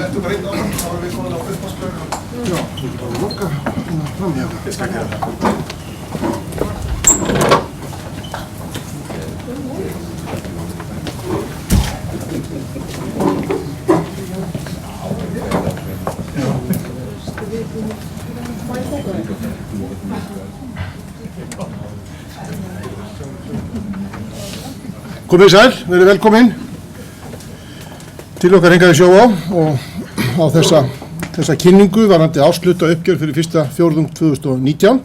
Lettu bara einn áfram, þá erum við komin á uppvasklega. Já, þú getur bara að loka fram hérna. Ég skal gera það. Komið sæl, verið velkomin til okkar hingað í Sjóvá og á þessa kynningu varðandi árshlutta uppgjör fyrir fyrsta fjórðung 2019.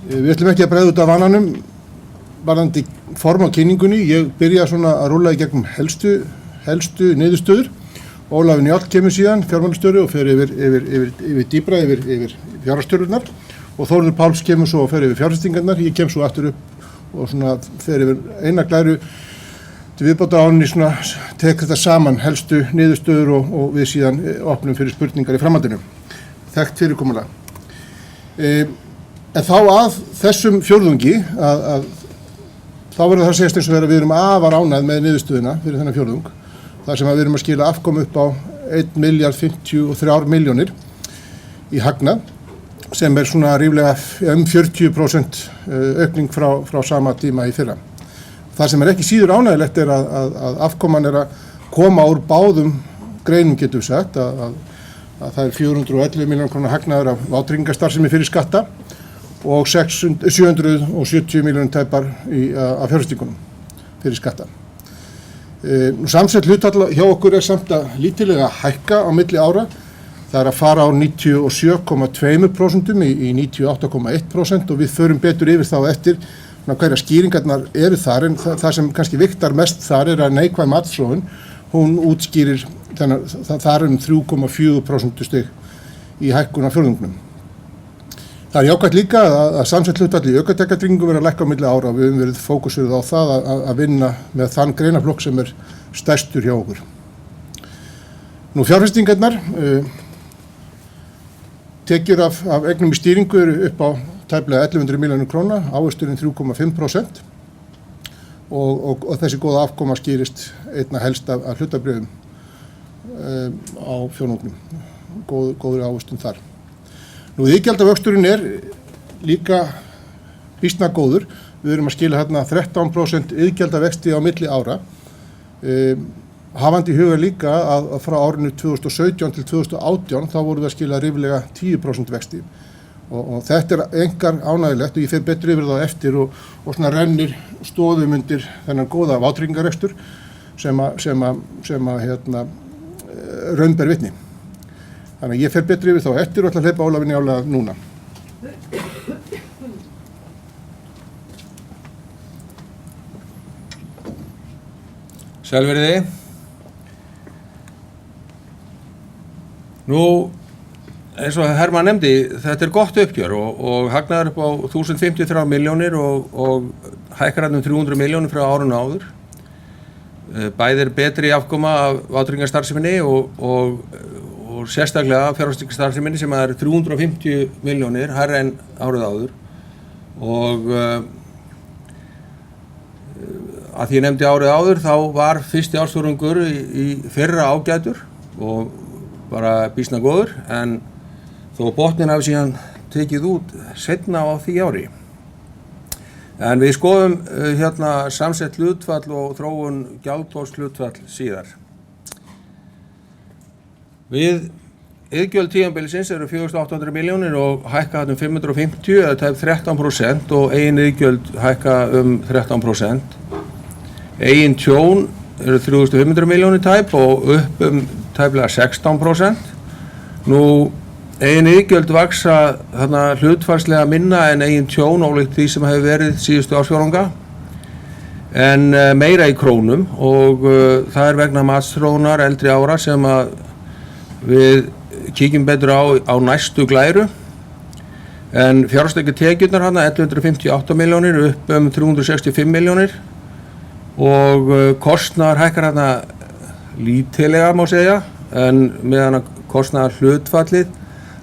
Við ætlum ekki að bregða út af vananum varðandi form á kynningunni. Ég byrja svona að rúlla í gegnum helstu niðurstöður. Ólafur Njáll kemur síðan, fjármálastjóri, og fer yfir dýpra yfir fjárhagstölurnar, og Þórður Páls kemur svo og fer yfir fjárfestingarnar. Ég kem svo aftur upp og svona fer yfir eina glæru til viðbótar ánni, svona tek þetta saman helstu niðurstöður og við síðan opnum fyrir spurningar í framhaldinu. Þekkt fyrirkomulag. En þá að þessum fjórðungi að þá verður það að segjast eins og við erum afar ánægð með niðurstöðuna fyrir þennan fjórðung. Þar sem við erum að skila afkomu upp á 1.053 milljónir í hagnað, sem svona ríflega 40% aukning frá sama tíma í fyrra. Það sem ekki síður ánægilegt að afkoman að koma úr báðum greinum, getum við sagt, að það 411 milljónir króna hagnaður af vátryggingastarfsemi fyrir skatta og 770 milljónir tæpar af fjárfestingunum fyrir skatta. Samsett hlutfall hjá okkur samt að lítillega hækka á milli ára. Það að fara á 97,2% í 98,1%, og við förum betur yfir þá eftir hverja skýringarnar eru þar, en það sem kannski viktar mest þar að neikvæð matsþróun, hún útskýrir þar 3,4% stig í hækkun af fjórðungnum. Það jákvætt líka að samsett hlutfall í ökutækjatryggingum verið að lækka á milli ára, og við höfum verið fókusuð á það að vinna með þann greinaflokk sem stærstur hjá okkur. Nú fjárfestingarnar, tekjur af eignum í stýringu eru upp á tæplega 1100 milljónir króna, ávöxturinn 3,5%, og þessi góða afkoma skýrist einna helst af hlutabréfum á fjórðungnum. Góður ávöxtun þar. Nú iðgjaldavöxturinn líka býsna góður. Við erum að skila hérna 13% iðgjaldavexti á milli ára. Hafandi í huga líka að frá árinu 2017 til 2018 þá vorum við að skila ríflega 10% vexti. Og þetta einkar ánægilegt, og ég fer betur yfir það eftir og svona rennir stoðum undir þennan góða vátryggingarekstur sem raun ber vitni. Þannig að ég fer betur yfir þá eftir og ætla að hleypa Ólafi Njáll núna. Sælveriði. Nú, eins og Hermann nefndi, þetta gott uppgjör og hagnaður upp á 1053 milljónir og hækkar hérna 300 milljónir frá árinu áður. Bæði betri afkoma af vátryggingastarfseminni og sérstaklega fjárfestingastarfseminni sem 350 milljónir hærra en árið áður, og að því ég nefndi árið áður þá var fyrsti ársfjórðungur í fyrra ágætur og bara býsna góður, en þó botnin hafi síðan tekið út seinna á því ári. En við skoðum hérna samsett hlutfall og þróun gjaldþrotshlutfall síðar. Við iðgjöld tímabilsins eru 4.800 milljónir og hækka um 550 eða tæp 13%, og eigin iðgjöld hækka 13%. Eigin tjón eru 3.500 milljónir tæp og upp tæplega 16%. Nú, eigin iðgjöld vaksa þarna hlutfallslega minna en eigin tjón, ólíkt því sem hefur verið síðustu ársfjórðunga, en meira í krónum, og það vegna matsþróunar eldri ára sem við kíkjum betur á næstu glæru. En fjárhagstekjutekjurnar hérna 158 milljónir upp 365 milljónir, og kostnaðar hækkar hérna lítillega má segja, en meðan að kostnaðar hlutfallið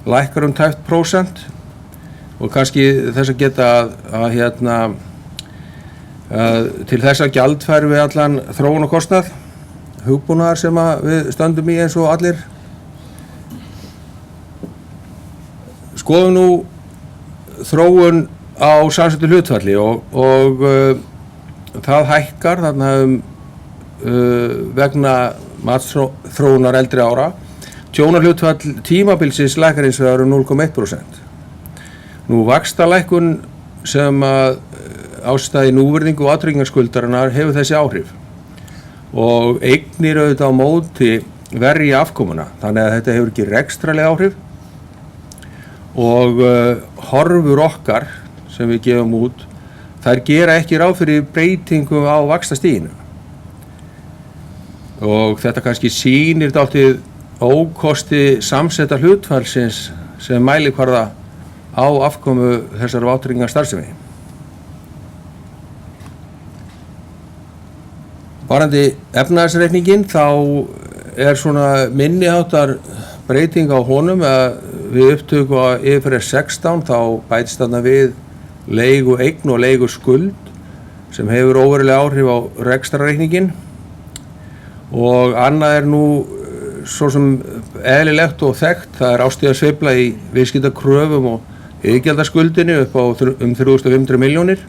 lækkar tæpt prósent, og kannski þess að geta að Til þessa gjald færum við allan þróunarkostnað, hugbúnaðar sem við stöndum í eins og allir. Skoðum nú þróun á samsettu hlutfalli og það hækkar þarna vegna matsþróunar eldri ára. Tjónarhlutfall tímabilsins lækkar hins vegar 0,1%. Nú vaxtalækkun sem ástæði núvirðingu og vátryggingarskuldarinnar hefur þessi áhrif og eignir auðvitað á móti verja afkomuna, þannig að þetta hefur ekki rekstraleg áhrif og horfur okkar sem við gefum út, þær gera ekki ráð fyrir breytingum á vaxtastiginu og þetta kannski sýnir dálítið ókosti samsetta hlutfallsins sem mælikvarða á afkomu þessar vátryggingastarfsemi. Varðandi efnahagsreikningin þá svona minniháttar breyting á honum við upptöku á IFRS 16 þá bætist þarna við leigueign og leiguskuld sem hefur óveruleg áhrif á rekstrarreikningin og annað nú svo sem eðlilegt og þekkt, það árstíðasveifla í viðskiptakröfum og iðgjaldaskuldinni upp á 3.500 milljónir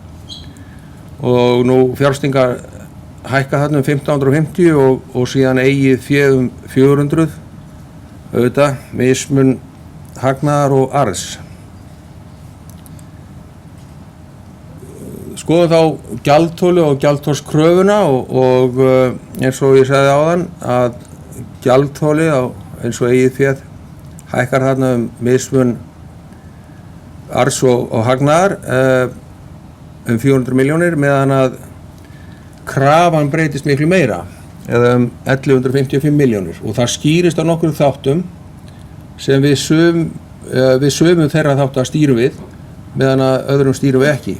og nú fjárfestingar hækka þarna 1.550 og síðan eigið féð 400, auðvitað, mismun hagnaðar og arðs. Skoðum þá gjaldþoli og gjaldþolskröfuna og eins og ég sagði áðan að gjaldþoli eins og eigið féð hækkar þarna mismun arðs og hagnaðar 400 milljónir meðan að krafan breytist miklu meira eða 1155 milljónir og það skýrist á nokkrum þáttum sem við sömum þeirra þáttu að stýrum við meðan að öðrum stýrum við ekki.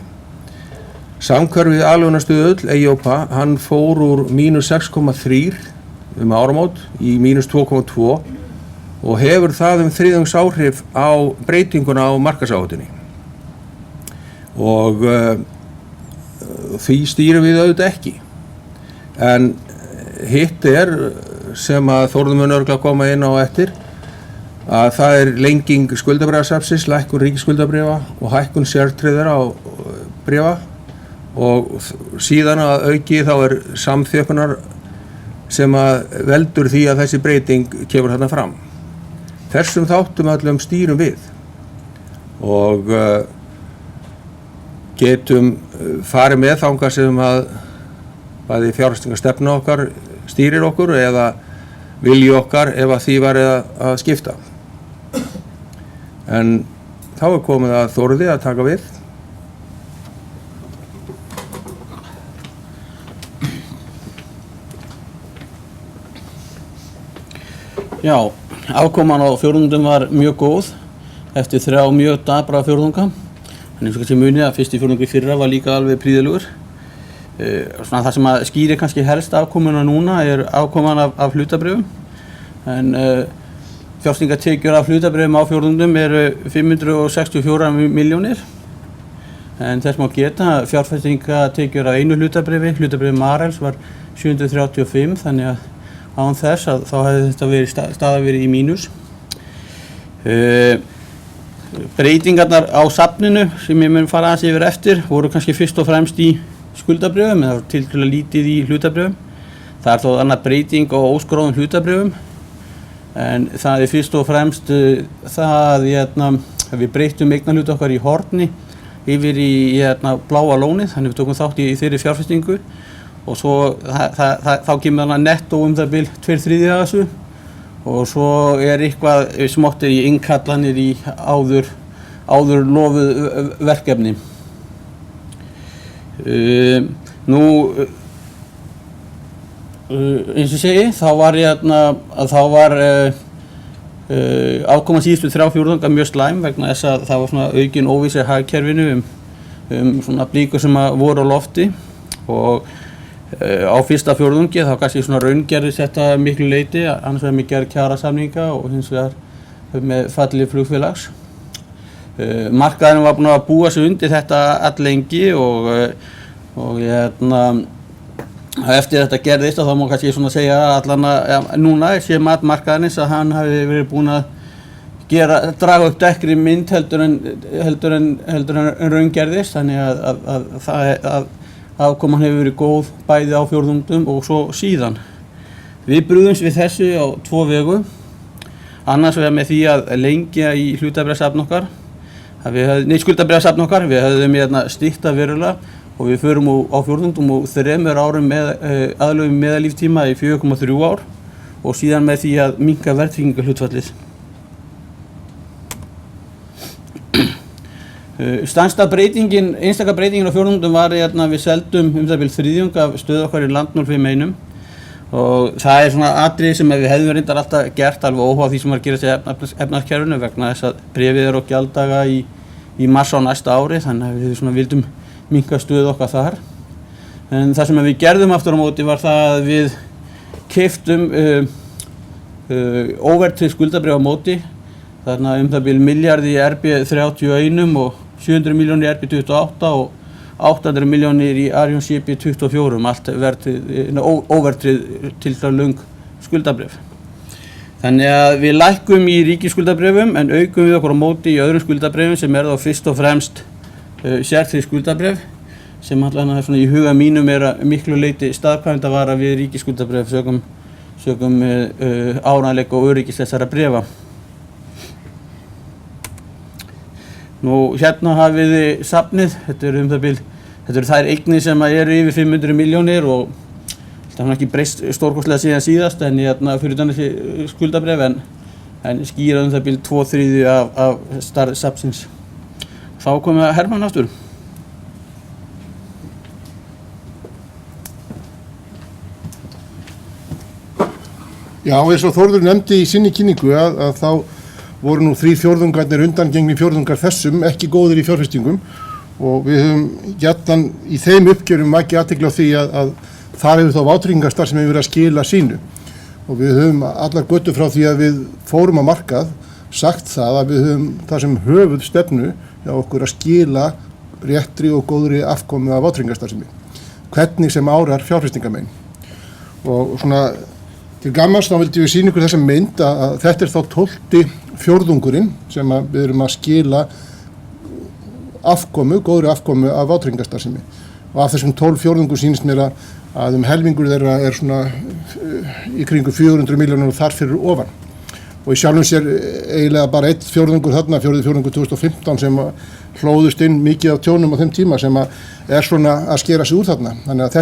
Samhverfið aðlögunarstöðull EIOPA, hann fór úr -6,3 áramót í -2,2 og hefur það þriðjungs áhrif á breytinguna á markaðsáhættunni og því stýrum við auðvitað ekki. En hitt sem að Þórður mun örugglega koma inn á eftir að það lenging skuldabréfasafnsins, lækkun ríkisskuldabréfa og hækkun sértryggðra bréfa og síðan að auki þá samþjöppunar sem að veldur því að þessi breyting kemur þarna fram. Þessum þáttum öllum stýrum við og getum farið með þangað sem að bæði fjárfestingarstefna okkar stýrir okkur eða vilji okkar ef að því væri að skipta. En þá komið að Þórði að taka við. Já, afkoman á fjórðungum var mjög góð eftir 3 mjög dabra fjórðunga. En eins og kannski munið að fyrsti fjórðungur í fyrra var líka alveg prýðilegur. Svona það sem að skýrir kannski helst afkomuna núna afkoman af hlutabréfum. En fjárfestingartekjur af hlutabréfum á fjórðungum 564 milljónir. En þess má geta fjárfestingartekjur af einu hlutabréfi Marels var 735, þannig að án þess að þá hefði þetta staða verið í mínus. Breytingarnar á safninu sem ég mun fara aðeins yfir eftir voru kannski fyrst og fremst í skuldabréfum eða tiltölulega lítið í hlutabréfum. Það þó annað breyting á óskráðum hlutabréfum en það fyrst og fremst það að við breyttum eignarhluta okkar í Horni yfir í Bláa lónið, þannig við tókum þátt í þeirri fjárfestingu og svo þá kemur þarna nettó það bil 2/3 af þessu og svo eitthvað smátt í innkallanir í áður lofuð verkefni. Nú eins og segi þá var afkoma síðustu 3 fjórðunga mjög slæm vegna þess að það var svona aukin óvissi í hagkerfinu svona blíkur sem voru á lofti og á fyrsta fjórðungi þá kannski svona raungerðist þetta miklu leyti, annars vegar með gerð kjarasamninga og hins vegar með falli flugfélags. Markaðurinn var búinn að búa sig undir þetta alllengi og og eftir þetta gerðist þá má kannski svona segja allan að núna sé mat markaðarins að hann hafi verið búinn að draga upp dekkri mynd heldur en raungerðist, þannig að afkoman hefur verið góð bæði á fjórðungum og svo síðan. Við brugðumst við þessu á 2 vegu, annars vegar með því að lengja í hlutabréfasafn okkar, skuldabréfasafn okkar, við höfðum stytta verulega og við förum á fjórðungum og 3 árum aðlöfum meðalíftíma í 4,3 ár og síðan með því að minnka verðtryggingarhlutfallið. Stærsta einstaka breytingin á fjórðungum var að við seldum það bil 1/3 af stöðu okkar í Land051 og það svona atriði sem við hefðum reyndar alltaf gert alveg óháð því sem var að gerast í efnahagskerfinu vegna þess að bréfið á gjalddaga í mars á næsta ári, þannig að við svona vildum minnka stöðu okkar þar. En það sem við gerðum aftur á móti var það að við keyptum óverðtryggð skuldabréf á móti, þarna það bil milljarð í RB31 og 700 milljónir í RB28 og 800 milljónir í Arion CB24, allt óverðtryggð tiltölulega löng skuldabréf. Þannig að við lækkum í ríkisskuldabréfum en aukum við okkur á móti í öðrum skuldabréfum sem þá fyrst og fremst sértryggð skuldabréf sem allan svona í huga mínum að miklu leyti staðkvæmdavara við ríkisskuldabréf sögum áreiðanleika og öryggis þessara bréfa. Nú hérna hafið þið safnið, þetta eru þær eignir sem eru yfir 500 milljónir og það har ekki breyst stórkostlega síðan síðast en fyrir utan þessi skuldabréf en skýra það bil 2/3 af stærð safnsins. Þá komum Hermann aftur. Já, eins og Þórður nefndi í sinni kynningu að þá voru nú 3/4 undangengni fjórðungar þessum ekki góðir í fjárfestingum og við höfum gjarnan í þeim uppgjörum vakið athygli á því að þar hefur þá vátryggingastarf sem hefur verið að skila sínu og við höfum allar götur frá því að við fórum á markað sagt það að við höfum það sem höfuð stefnu hjá okkur að skila réttri og góðri afkomu af vátryggingastarfsemi, hvernig sem árar fjárfestingamein. Og svona til gammans þá vildum við sýna ykkur þessa mynd að þetta þá 12. fjórðungurinn sem við erum að skila góðri afkomu af vátryggingastarfsemi og af þessum 12 fjórðungum sýnist mér að helmingur þeirra svona í kringum 400 milljónir og þar fyrir ofan og í sjálfum sér eiginlega bara 1 fjórðungur þarna, 4. fjórðungur 2015 sem hlóðust inn mikið af tjónum á þeim tíma sem svona að skera sig úr þarna. Þannig að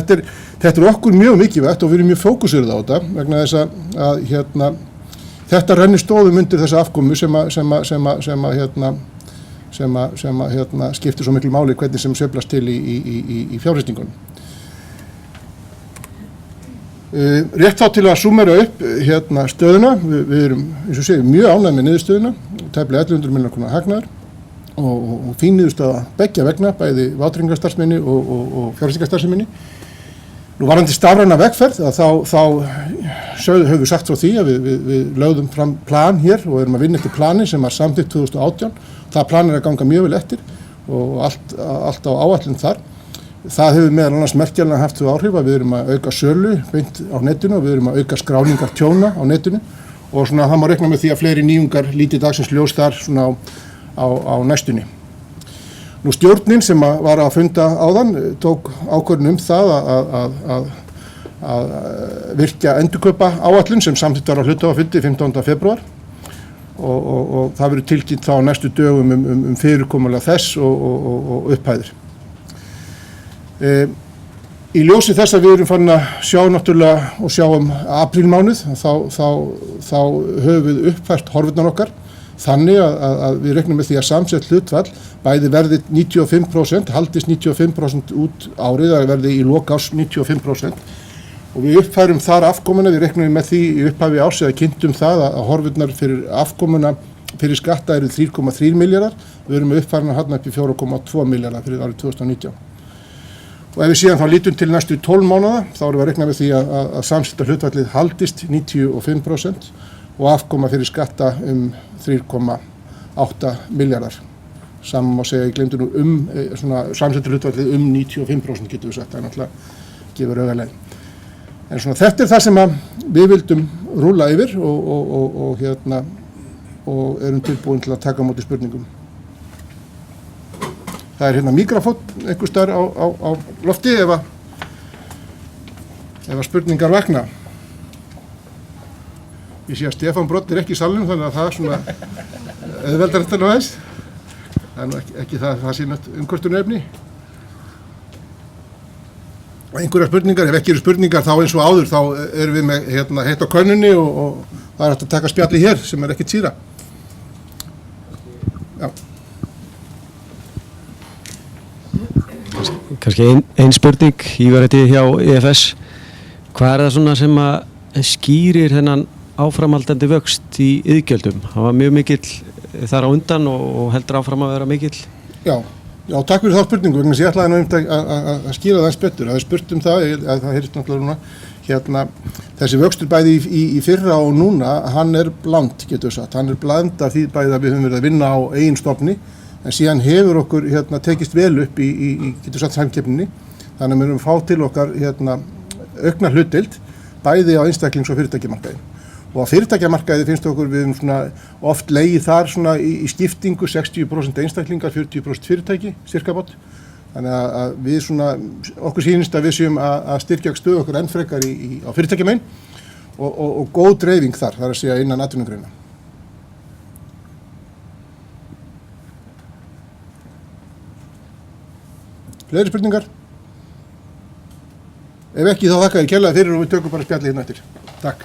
þetta okkur mjög mikilvægt og við erum mjög fókusurð á þetta vegna þess að þetta rennir stóðum undir þessa afkomu sem skiptir svo miklu máli hvernig sem sveiflast til í fjárfestingunum. Rétt þá til að súmmera upp stöðuna, við erum eins og segjum mjög ánægð með niðurstöðuna, tæplega 1100 milljóna króna hagnaður og fín niðurstaða beggja vegna, bæði vátryggingastarfseminni og fjárfestingastarfseminni. Nú varðandi stafræna vegferð þá höfum við sagt frá því að við lögðum fram plan hér og erum að vinna eftir plani sem var samþykkt 2018. Það plan að ganga mjög vel eftir og allt á áætlun þar. Það hefur meðal annars merkjanlega haft þau áhrif að við erum að auka sölu beint á netinu og við erum að auka skráningar tjóna á netinu og svona það má reikna með því að fleiri nýjungar líti dagsins ljós þar svona á næstunni. Nú stjórnin sem var að funda áðan tók ákvörðun það að virkja endurkaupa áætlun sem samþykkt var á hluthafafundi 15. febrúar og það verður tilkynnt þá á næstu dögum fyrirkomulag þess og upphæðir. Í ljósi þess að við erum farin að sjá náttúrulega og sjá aprílmánuð þá höfum við uppfært horfurnar okkar þannig að við reiknum með því að samsett hlutfall bæði verði 95%, haldist 95% út árið að verði í lok árs 95% og við uppfærum þar afkomuna, við reiknum með því í upphafi árs eða kynntum það að horfurnar fyrir afkomuna fyrir skatta eru 3,3 milljarðar, við erum uppfærna hann upp í 4,2 milljarðar fyrir árið 2019. Og ef við síðan þá lítum til næstu 12 mánaða, þá erum við að reikna með því að samsetta hlutfallið haldist 95% og afkoma fyrir skatta 3,8 milljarðar. saman má segja, ég glemdi nú svona samsettur hlutfallið 95% getum við sagt, það náttúrulega gefur augalegin. En svona þetta það sem að við vildum rúlla yfir og erum tilbúin til að taka á móti spurningum. Það er mikrafónn einhvers staðar á lofti ef að spurningar vakna. Ég sé að Stefán Brott ekki í salnum, þannig að það svona auðveldar þetta nú aðeins. Það er nú ekki það sé umkvörtunarefni. Einhverjar spurningar, ef ekki eru spurningar þá eins og áður, þá erum við með heitt á könnunni og það er hægt að taka spjalli hér sem er ekkert síra. Já. Kannski ein spurning, Ívar heiti hjá EFS. Hvað er það svona sem að skýrir þennan áframhaldandi vöxt í iðgjöldum? Það var mjög mikill þar á undan og heldur áfram að vera mikill. Já, takk fyrir þá spurningu, vegna þess að ég ætlaði að skýra það eins betur. Það er spurt það, að það heyrist náttúrulega núna, þessi vöxtur bæði í fyrra og núna, hann er bland, getur við sagt. Hann er bland af því bæði að við höfum verið að vinna á eigin stofni, en síðan hefur okkur tekist vel upp í getur við sagt, samkeppninni. Þannig að við erum að fá til okkar aukna hlutdeild, bæði á einstaklings- og fyrirtækjamarkaði. Og á fyrirtækjamarkaði finnst okkur við svona oft legið þar svona í skiptingu 60% einstaklingar, 40% fyrirtæki, sirkabát. Þannig að við svona, okkur sýnist að við séum að styrkja stöðu okkur enn frekar á fyrirtækjamein og góð dreifing þar, það er að segja innan atvinnugreina. Fleiri spurningar? Ef ekki þá þakka ég kærlega fyrir og við tökum bara spjallið hérna eftir. Takk.